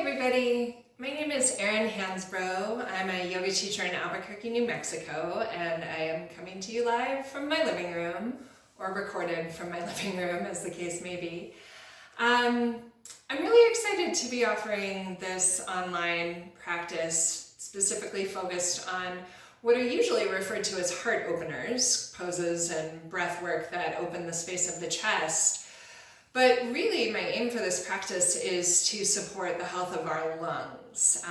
everybody. My name is Erin Hansbrough. I'm a yoga teacher in Albuquerque, New Mexico, and I am coming to you live from my living room, or recorded from my living room, as the case may be. I'm really excited to be offering this online practice, specifically focused on what are usually referred to as heart openers, poses and breath work that open the space of the chest. But really, my aim for this practice is to support the health of our lungs.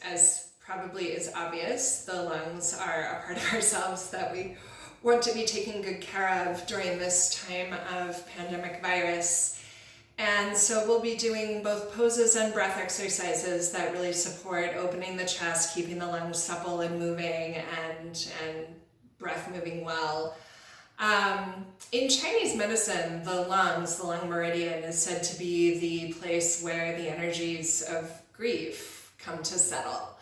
As probably is obvious, the lungs are a part of ourselves that we want to be taking good care of during this time of pandemic virus. And so we'll be doing both poses and breath exercises that really support opening the chest, keeping the lungs supple and moving, and breath moving well. In Chinese medicine, the lungs, the lung meridian, is said to be the place where the energies of grief come to settle.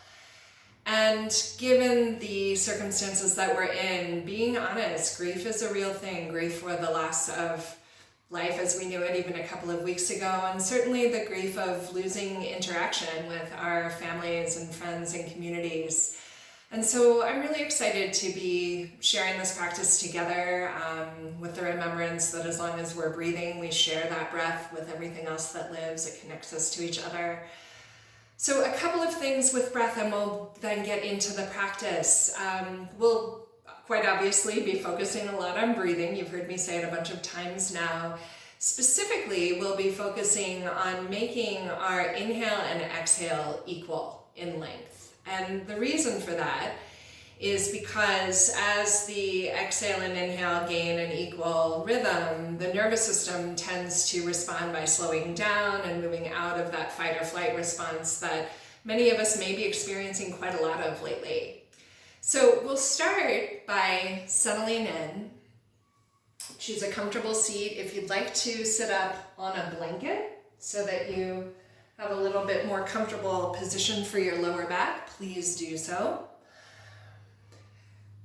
And given the circumstances that we're in, being honest, grief is a real thing. Grief for the loss of life as we knew it even a couple of weeks ago, and certainly the grief of losing interaction with our families and friends and communities. And so I'm really excited to be sharing this practice together with the remembrance that as long as we're breathing, we share that breath with everything else that lives. It connects us to each other. So a couple of things with breath, and we'll then get into the practice. We'll quite obviously be focusing a lot on breathing. You've heard me say it a bunch of times now. Specifically, we'll be focusing on making our inhale and exhale equal in length. And the reason for that is because as the exhale and inhale gain an equal rhythm, the nervous system tends to respond by slowing down and moving out of that fight or flight response that many of us may be experiencing quite a lot of lately. So we'll start by settling in. Choose a comfortable seat. If you'd like to sit up on a blanket so that you have a little bit more comfortable position for your lower back, please do so.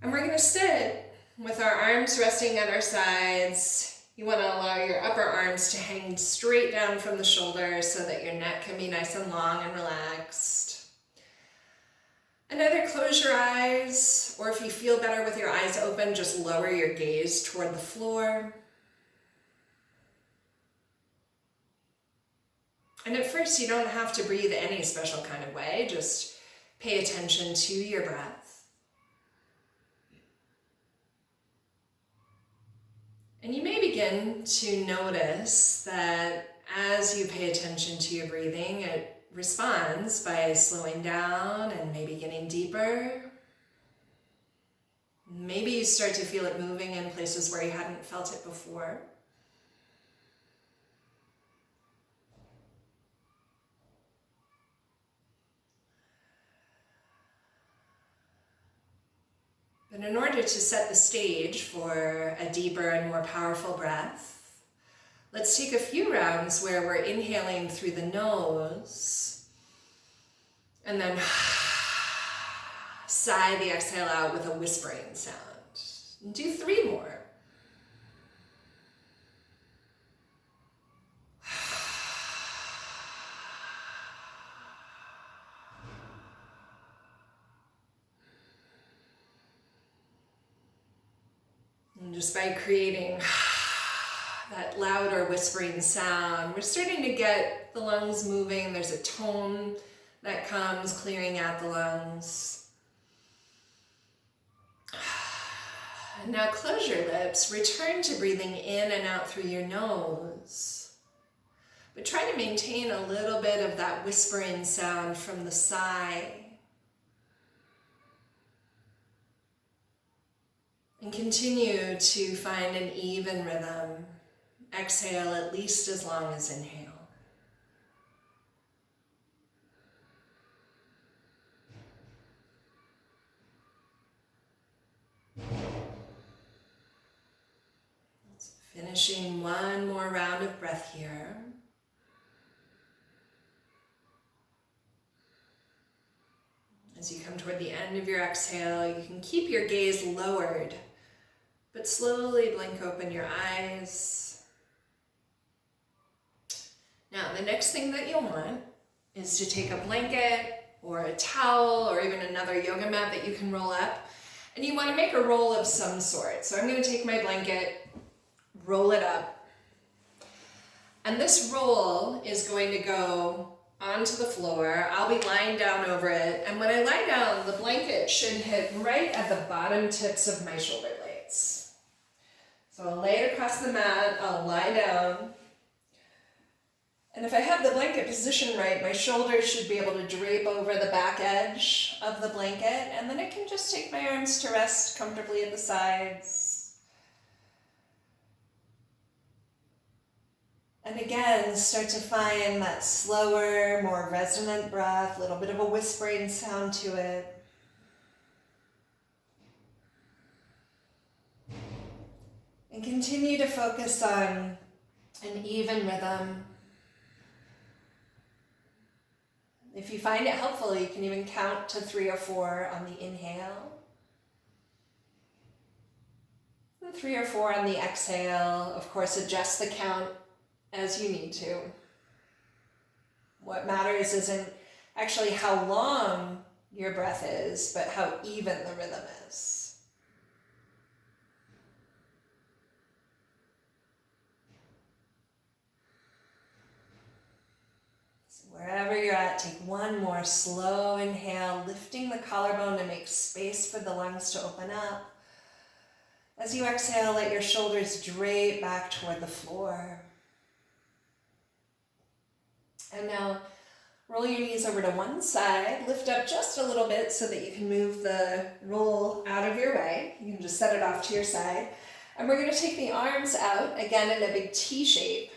And we're going to sit with our arms resting at our sides. You want to allow your upper arms to hang straight down from the shoulders so that your neck can be nice and long and relaxed. And either close your eyes, or if you feel better with your eyes open, just lower your gaze toward the floor. And at first, you don't have to breathe any special kind of way. Just pay attention to your breath. And you may begin to notice that as you pay attention to your breathing, it responds by slowing down and maybe getting deeper. Maybe you start to feel it moving in places where you hadn't felt it before. But in order to set the stage for a deeper and more powerful breath, let's take a few rounds where we're inhaling through the nose and then sigh the exhale out with a whispering sound. And do 3 more. And just by creating that louder whispering sound, we're starting to get the lungs moving. There's a tone that comes clearing out the lungs. And now close your lips, return to breathing in and out through your nose. But try to maintain a little bit of that whispering sound from the sigh. And continue to find an even rhythm. Exhale at least as long as inhale. Finishing one more round of breath here. As you come toward the end of your exhale, you can keep your gaze lowered, but slowly blink open your eyes. Now, the next thing that you'll want is to take a blanket or a towel or even another yoga mat that you can roll up, and you want to make a roll of some sort. So I'm going to take my blanket, roll it up, and this roll is going to go onto the floor. I'll be lying down over it, and when I lie down, the blanket should hit right at the bottom tips of my shoulder blades. So I'll lay it across the mat, I'll lie down, and if I have the blanket positioned right, my shoulders should be able to drape over the back edge of the blanket, and then I can just take my arms to rest comfortably at the sides. And again, start to find that slower, more resonant breath, a little bit of a whispering sound to it. And continue to focus on an even rhythm. If you find it helpful, you can even count to 3 or 4 on the inhale. And 3 or 4 on the exhale. Of course, adjust the count as you need to. What matters isn't actually how long your breath is, but how even the rhythm is. Wherever you're at, take one more slow inhale, lifting the collarbone to make space for the lungs to open up. As you exhale, let your shoulders drape back toward the floor. And now roll your knees over to one side, lift up just a little bit so that you can move the roll out of your way. You can just set it off to your side. And we're going to take the arms out, again in a big T shape.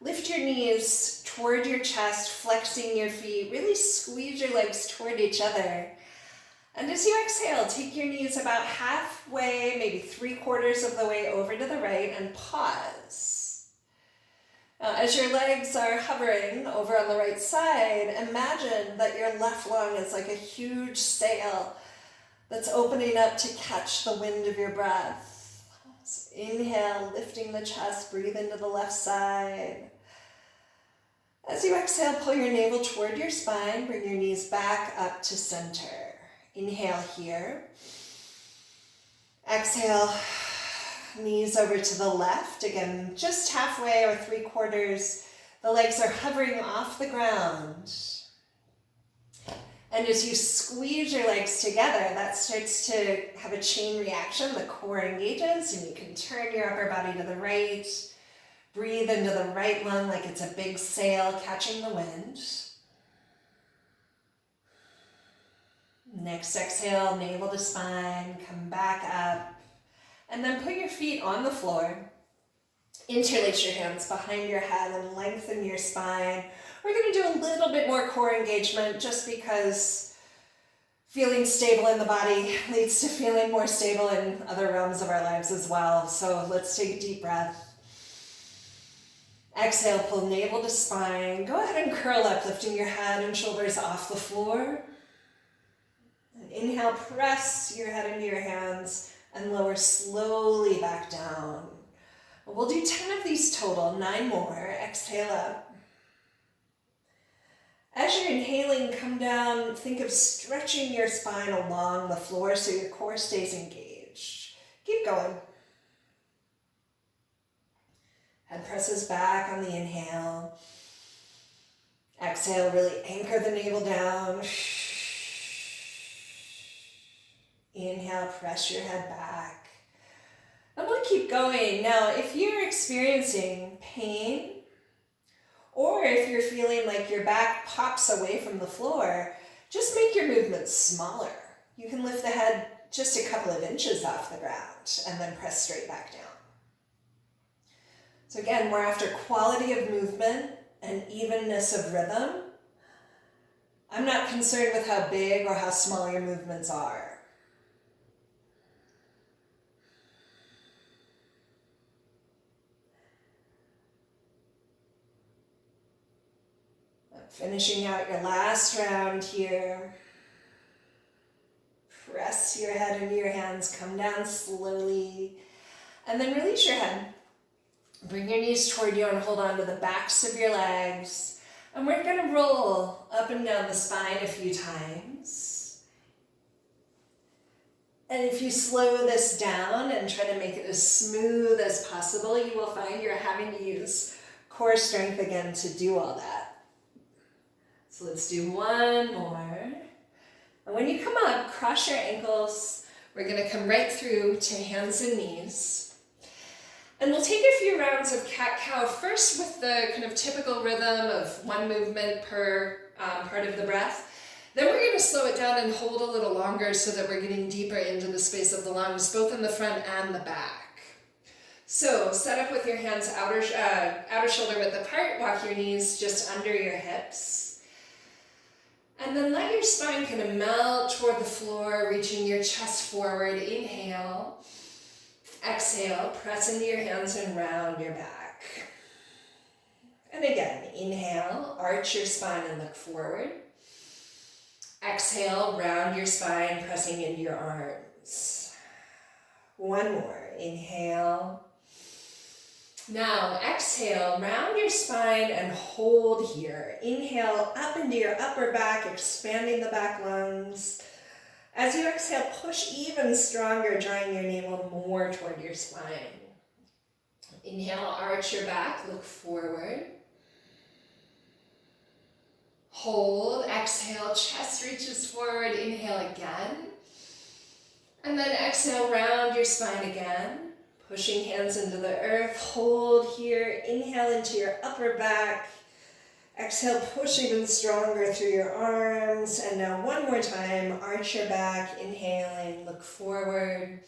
Lift your knees toward your chest, flexing your feet. Really squeeze your legs toward each other. And as you exhale, take your knees about halfway, maybe 3/4 of the way over to the right, and pause. Now, as your legs are hovering over on the right side, imagine that your left lung is like a huge sail that's opening up to catch the wind of your breath. So inhale, lifting the chest, breathe into the left side. As you exhale, pull your navel toward your spine, bring your knees back up to center. Inhale here. Exhale, knees over to the left. Again, just halfway or 3/4. The legs are hovering off the ground. And as you squeeze your legs together, that starts to have a chain reaction. The core engages, and you can turn your upper body to the right. Breathe into the right lung like it's a big sail catching the wind. Next exhale, navel to spine, come back up. And then put your feet on the floor. Interlace your hands behind your head and lengthen your spine. We're going to do a little bit more core engagement just because feeling stable in the body leads to feeling more stable in other realms of our lives as well. So let's take a deep breath. Exhale, pull navel to spine. Go ahead and curl up, lifting your head and shoulders off the floor. And inhale, press your head into your hands and lower slowly back down. We'll do 10 of these total, 9 more. Exhale up. As you're inhaling, come down. Think of stretching your spine along the floor so your core stays engaged. Keep going. Head presses back on the inhale. Exhale, really anchor the navel down. Inhale, press your head back. I'm going to keep going. Now, if you're experiencing pain, or if you're feeling like your back pops away from the floor, just make your movements smaller. You can lift the head just a couple of inches off the ground and then press straight back down. So again, we're after quality of movement and evenness of rhythm. I'm not concerned with how big or how small your movements are. Finishing out your last round here. Press your head into your hands, come down slowly, and then release your head. Bring your knees toward you and hold on to the backs of your legs. And we're going to roll up and down the spine a few times. And if you slow this down and try to make it as smooth as possible, you will find you're having to use core strength again to do all that. So let's do one more. And when you come up, cross your ankles. We're going to come right through to hands and knees. And we'll take a few rounds of cat-cow, first with the kind of typical rhythm of one movement per part of the breath. Then we're going to slow it down and hold a little longer so that we're getting deeper into the space of the lungs, both in the front and the back. So set up with your hands outer shoulder width apart, walk your knees just under your hips. And then let your spine kind of melt toward the floor, reaching your chest forward. Inhale. Exhale, press into your hands and round your back. And again, inhale, arch your spine and look forward. Exhale, round your spine, pressing into your arms. One more, inhale. Now exhale, round your spine and hold here. Inhale, up into your upper back, expanding the back lungs. As you exhale, push even stronger, drawing your navel more toward your spine. Inhale, arch your back, look forward. Hold, exhale, chest reaches forward, inhale again. And then exhale, round your spine again, pushing hands into the earth. Hold here, inhale into your upper back. Exhale, push even stronger through your arms. And now one more time, arch your back, inhaling, look forward.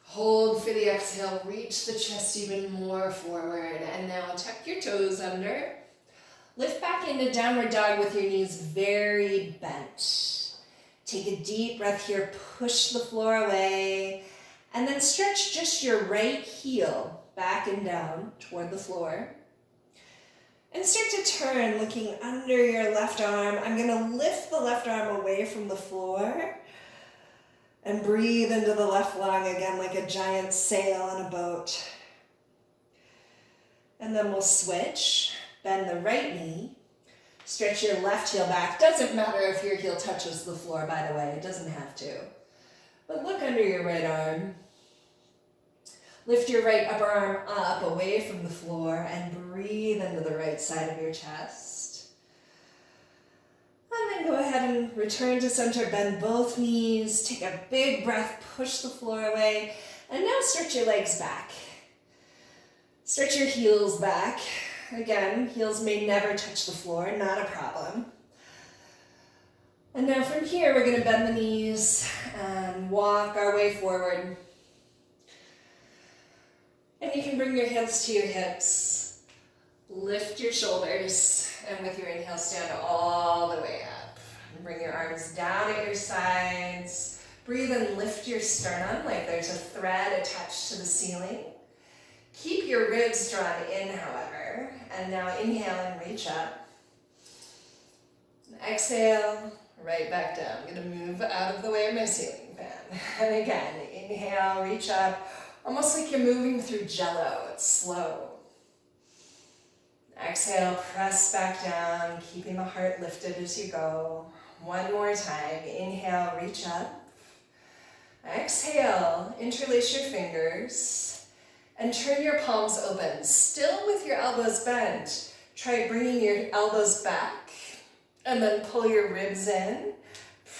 Hold for the exhale, reach the chest even more forward. And now tuck your toes under. Lift back into downward dog with your knees very bent. Take a deep breath here, push the floor away. And then stretch just your right heel back and down toward the floor. And start to turn, looking under your left arm. I'm going to lift the left arm away from the floor and breathe into the left lung again like a giant sail on a boat. And then we'll switch. Bend the right knee. Stretch your left heel back. Doesn't matter if your heel touches the floor, by the way. It doesn't have to. But look under your right arm. Lift your right upper arm up away from the floor and breathe into the right side of your chest. And then go ahead and return to center, bend both knees, take a big breath, push the floor away, and now stretch your legs back. Stretch your heels back. Again, heels may never touch the floor, not a problem. And now from here, we're going to bend the knees and walk our way forward. And you can bring your hands to your hips, lift your shoulders, and with your inhale, stand all the way up. And bring your arms down at your sides. Breathe and lift your sternum like there's a thread attached to the ceiling. Keep your ribs drawn in, however, and now inhale and reach up. Exhale, right back down. I'm going to move out of the way of my ceiling fan. And again, inhale, reach up. Almost like you're moving through jello, it's slow. Exhale, press back down, keeping the heart lifted as you go. One more time, inhale, reach up. Exhale, interlace your fingers and turn your palms open, still with your elbows bent. Try bringing your elbows back and then pull your ribs in.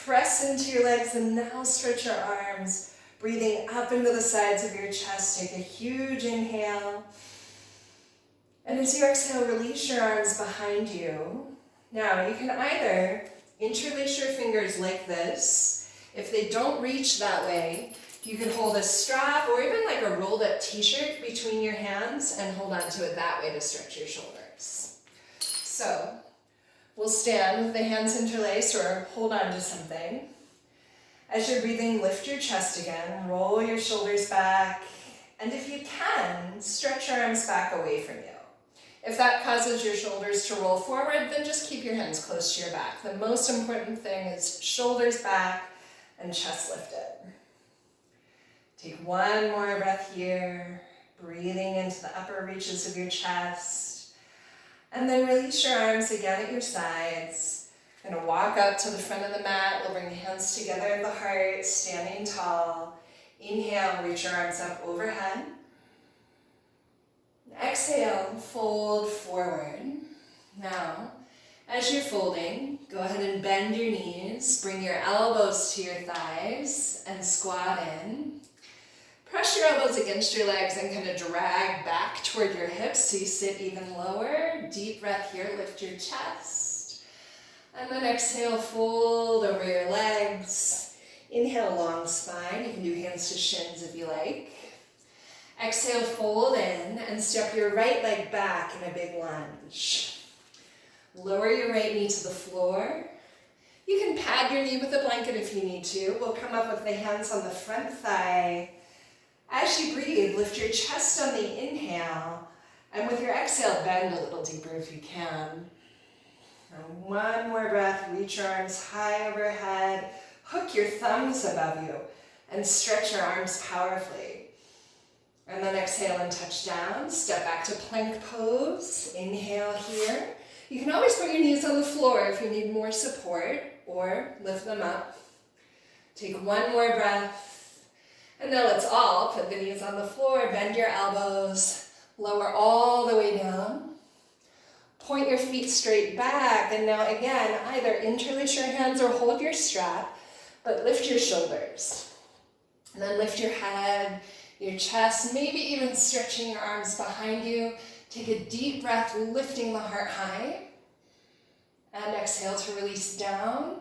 Press into your legs and now stretch your arms. Breathing up into the sides of your chest, take a huge inhale. And as you exhale, release your arms behind you. Now, you can either interlace your fingers like this. If they don't reach that way, you can hold a strap or even like a rolled up t-shirt between your hands and hold on to it that way to stretch your shoulders. So, we'll stand with the hands interlaced or hold on to something. As you're breathing, lift your chest again, roll your shoulders back, and if you can, stretch your arms back away from you. If that causes your shoulders to roll forward, then just keep your hands close to your back. The most important thing is shoulders back and chest lifted. Take one more breath here, breathing into the upper reaches of your chest. And then release your arms again at your sides. Gonna walk up to the front of the mat. We'll bring the hands together at the heart, standing tall. Inhale, reach your arms up overhead. Exhale, fold forward. Now, as you're folding, go ahead and bend your knees. Bring your elbows to your thighs and squat in. Press your elbows against your legs and kind of drag back toward your hips so you sit even lower. Deep breath here, lift your chest. And then exhale, fold over your legs. Inhale, long spine. You can do hands to shins if you like. Exhale, fold in and step your right leg back in a big lunge. Lower your right knee to the floor. You can pad your knee with a blanket if you need to. We'll come up with the hands on the front thigh. As you breathe, lift your chest on the inhale, and with your exhale, bend a little deeper if you can. And one more breath, reach your arms high overhead, hook your thumbs above you, and stretch your arms powerfully. And then exhale and touch down, step back to plank pose, inhale here. You can always put your knees on the floor if you need more support, or lift them up. Take one more breath. And now let's all put the knees on the floor, bend your elbows, lower all the way down. Point your feet straight back, and now again, either interlace your hands or hold your strap, but lift your shoulders. And then lift your head, your chest, maybe even stretching your arms behind you. Take a deep breath, lifting the heart high. And exhale to release down.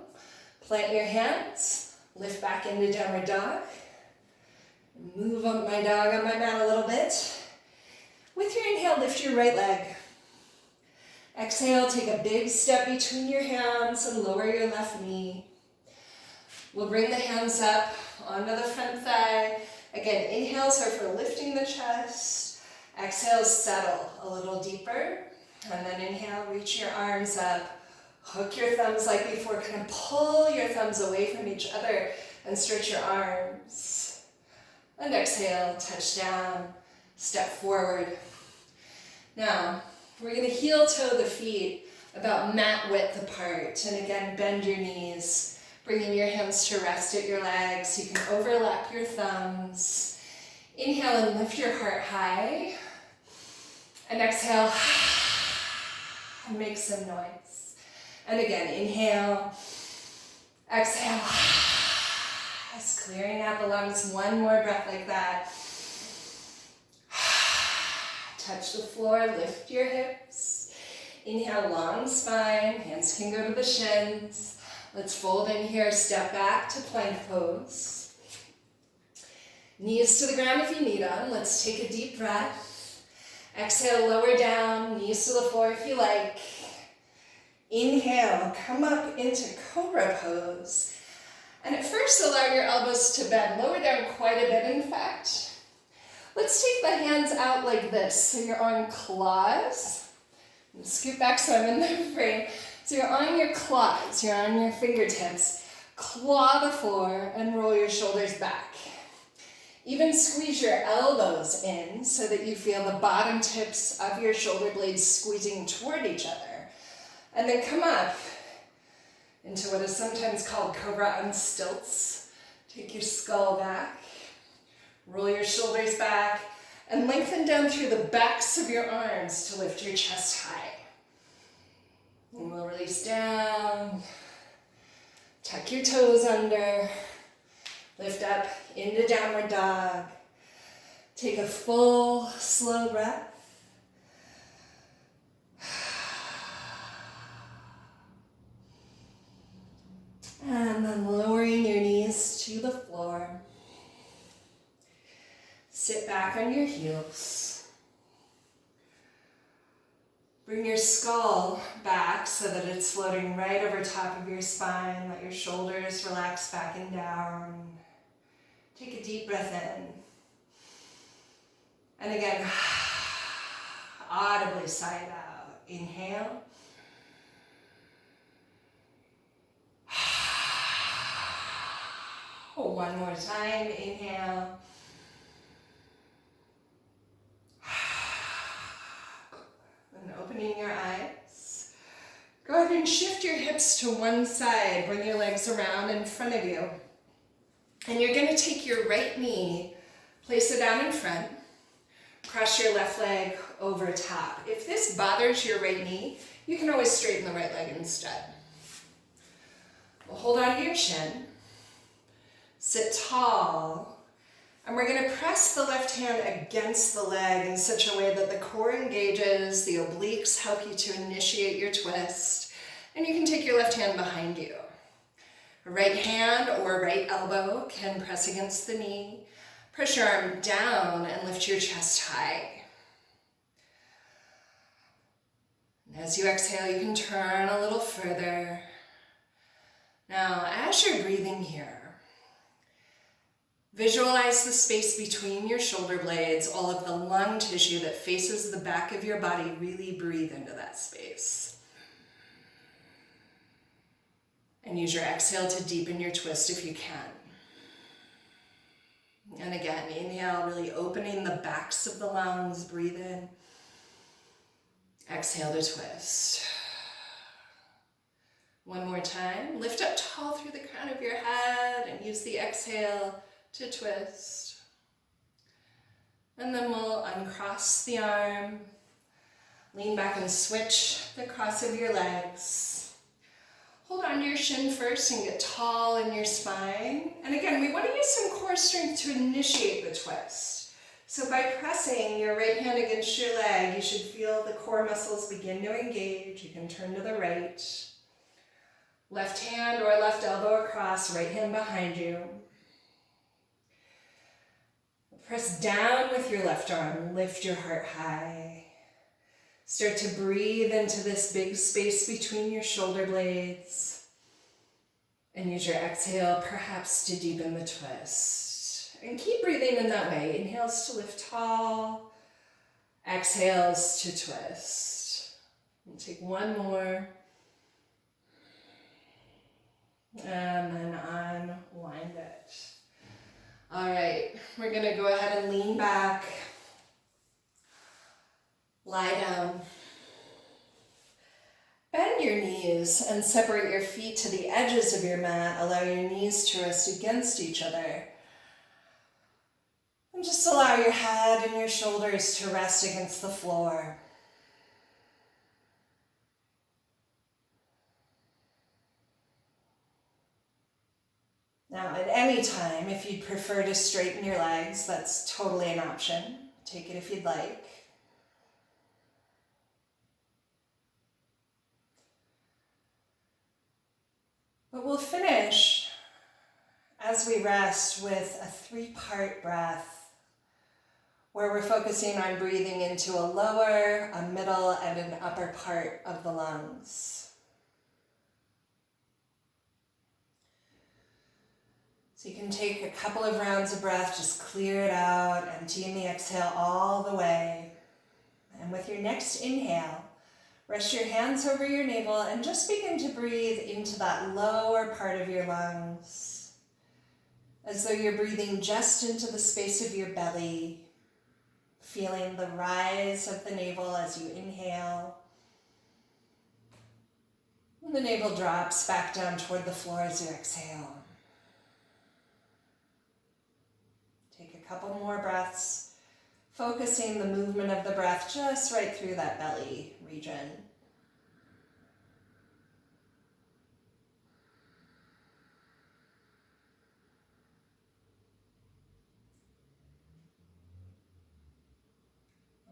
Plant your hands, lift back into downward dog. Move up my dog on my mat a little bit. With your inhale, lift your right leg. Exhale, take a big step between your hands and lower your left knee. We'll bring the hands up onto the front thigh. Again, inhales are for lifting the chest. Exhale, settle a little deeper. And then inhale, reach your arms up. Hook your thumbs like before. Kind of pull your thumbs away from each other and stretch your arms. And exhale, touch down, step forward. Now, we're going to heel toe the feet about mat width apart. And again, bend your knees, bringing your hands to rest at your legs. You can overlap your thumbs. Inhale and lift your heart high. And exhale, make some noise. And again, inhale, exhale. Just clearing out the lungs, one more breath like that. Touch the floor, lift your hips. Inhale, long spine, hands can go to the shins. Let's fold in here, step back to plank pose. Knees to the ground if you need them. Let's take a deep breath. Exhale, lower down, knees to the floor if you like. Inhale, come up into cobra pose. And at first, allow your elbows to bend. Lower down quite a bit, in fact. Let's take the hands out like this. So you're on claws. And scoot back so I'm in the frame. So you're on your claws. You're on your fingertips. Claw the floor and roll your shoulders back. Even squeeze your elbows in so that you feel the bottom tips of your shoulder blades squeezing toward each other. And then come up into what is sometimes called cobra on stilts. Take your skull back, roll your shoulders back, and lengthen down through the backs of your arms to lift your chest high. And we'll release down, tuck your toes under, lift up into downward dog. Take a full, slow breath. And then lowering your knees to the floor. Sit back on your heels. Bring your skull back so that it's floating right over top of your spine. Let your shoulders relax back and down. Take a deep breath in. And again, audibly sigh it out. Inhale. One more time, inhale. And opening your eyes. and shift your hips to one side. Bring your legs around in front of you. And you're going to take your right knee, place it down in front, cross your left leg over top. If this bothers your right knee, you can always straighten the right leg instead. We'll hold on to your shin, sit tall, and we're going to press the left hand against the leg in such a way that the core engages, the obliques help you to initiate your twist, and you can take your left hand behind you. A right hand or right elbow can press against the knee. Press your arm down and lift your chest high. And as you exhale, you can turn a little further. Now, as you're breathing here, visualize the space between your shoulder blades, all of the lung tissue that faces the back of your body. Really breathe into that space. And use your exhale to deepen your twist if you can. And again, inhale, really opening the backs of the lungs. Breathe in. Exhale to twist. One more time. Lift up tall through the crown of your head and use the exhale to twist. And then we'll uncross the arm. Lean back and switch the cross of your legs. Hold on to your shin first and get tall in your spine. And again, we want to use some core strength to initiate the twist. So by pressing your right hand against your leg, you should feel the core muscles begin to engage. You can turn to the right. Left hand or left elbow across, right hand behind you. Press down with your left arm, lift your heart high. Start to breathe into this big space between your shoulder blades. And use your exhale perhaps to deepen the twist. And keep breathing in that way. Inhales to lift tall. Exhales to twist. And take one more. And then unwind it. All right, we're going to go ahead and lean back. Lie down. Bend your knees and separate your feet to the edges of your mat. Allow your knees to rest against each other. And just allow your head and your shoulders to rest against the floor. Now, at any time, if you'd prefer to straighten your legs, that's totally an option. Take it if you'd like. But we'll finish as we rest with a 3-part breath where we're focusing on breathing into a lower, a middle, and an upper part of the lungs. So you can take a couple of rounds of breath, just clear it out, emptying the exhale all the way. And with your next inhale, rest your hands over your navel and just begin to breathe into that lower part of your lungs, as though you're breathing just into the space of your belly, feeling the rise of the navel as you inhale. And the navel drops back down toward the floor as you exhale. Take a couple more breaths, focusing the movement of the breath just right through that belly region.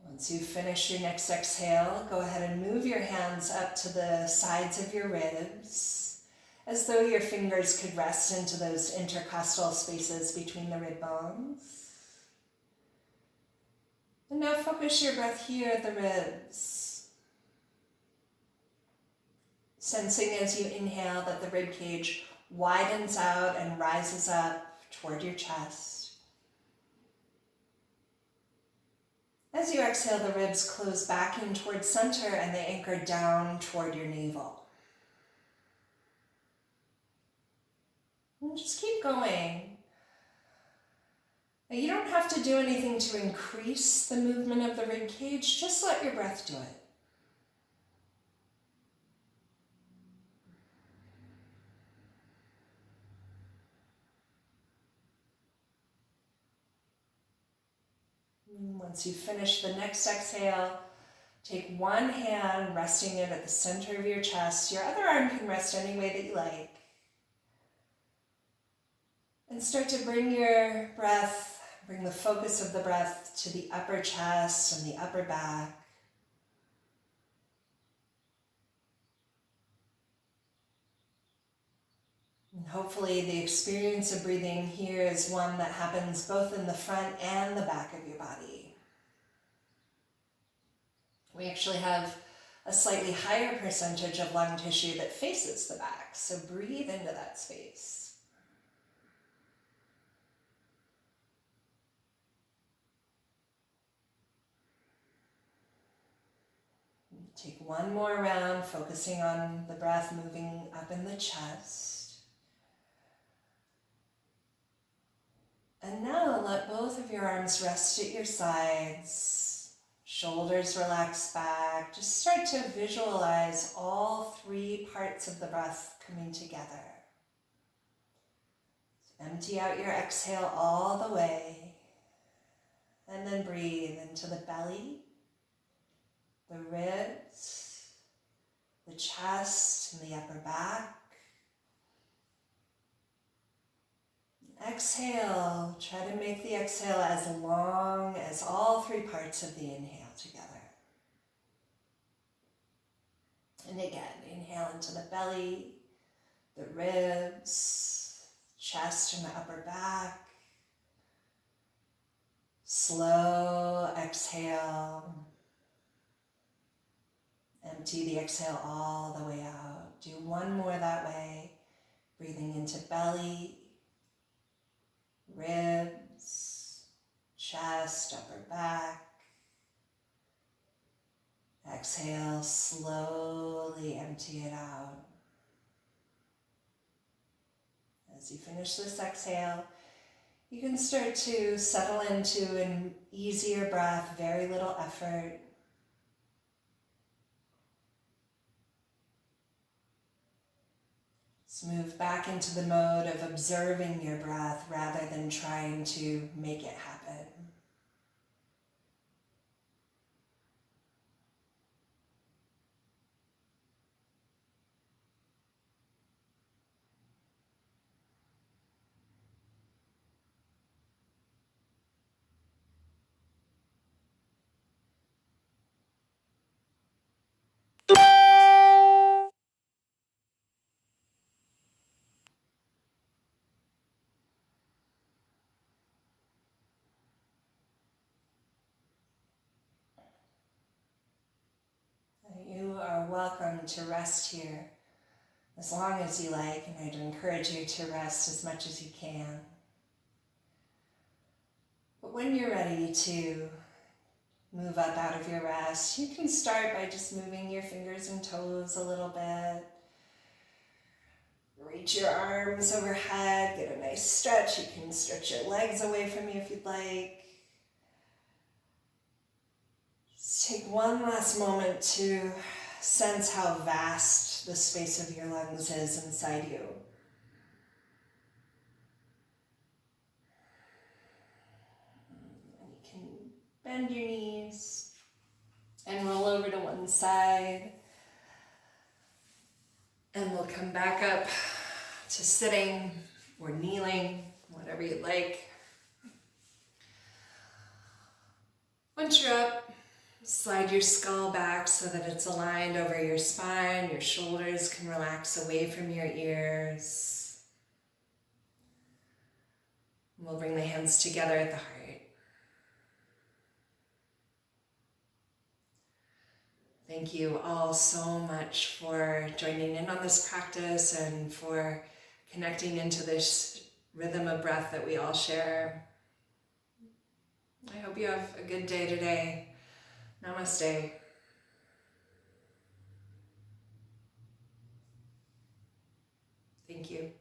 Once you've finished your next exhale, go ahead and move your hands up to the sides of your ribs, as though your fingers could rest into those intercostal spaces between the rib bones. And now focus your breath here at the ribs. Sensing as you inhale that the rib cage widens out and rises up toward your chest. As you exhale, the ribs close back in toward center and they anchor down toward your navel. And just keep going. Now, you don't have to do anything to increase the movement of the rib cage, just let your breath do it. Once you finish the next exhale, take one hand, resting it at the center of your chest. Your other arm can rest any way that you like. And start to bring your breath, bring the focus of the breath to the upper chest and the upper back. And hopefully the experience of breathing here is one that happens both in the front and the back of your body. We actually have a slightly higher percentage of lung tissue that faces the back, so breathe into that space. Take one more round, focusing on the breath moving up in the chest. And now let both of your arms rest at your sides. Shoulders relax back. Just start to visualize all three parts of the breath coming together. So empty out your exhale all the way. And then breathe into the belly, the ribs, the chest, and the upper back. Exhale, try to make the exhale as long as all three parts of the inhale together. And again, inhale into the belly, the ribs, chest, and the upper back. Slow exhale. Empty the exhale all the way out. Do one more that way. Breathing into belly, ribs, chest, upper back. Exhale, slowly empty it out. As you finish this exhale, you can start to settle into an easier breath, very little effort. Move back into the mode of observing your breath rather than trying to make it happen. You are welcome to rest here as long as you like, and I'd encourage you to rest as much as you can. But when you're ready to move up out of your rest, you can start by just moving your fingers and toes a little bit. Reach your arms overhead, get a nice stretch. You can stretch your legs away from you if you'd like. Just take one last moment to sense how vast the space of your lungs is inside you. And you can bend your knees and roll over to one side. And we'll come back up to sitting or kneeling, whatever you'd like. Once you're up, slide your skull back so that it's aligned over your spine. Your shoulders can relax away from your ears. We'll bring the hands together at the heart. Thank you all so much for joining in on this practice and for connecting into this rhythm of breath that we all share. I hope you have a good day today. Namaste. Thank you.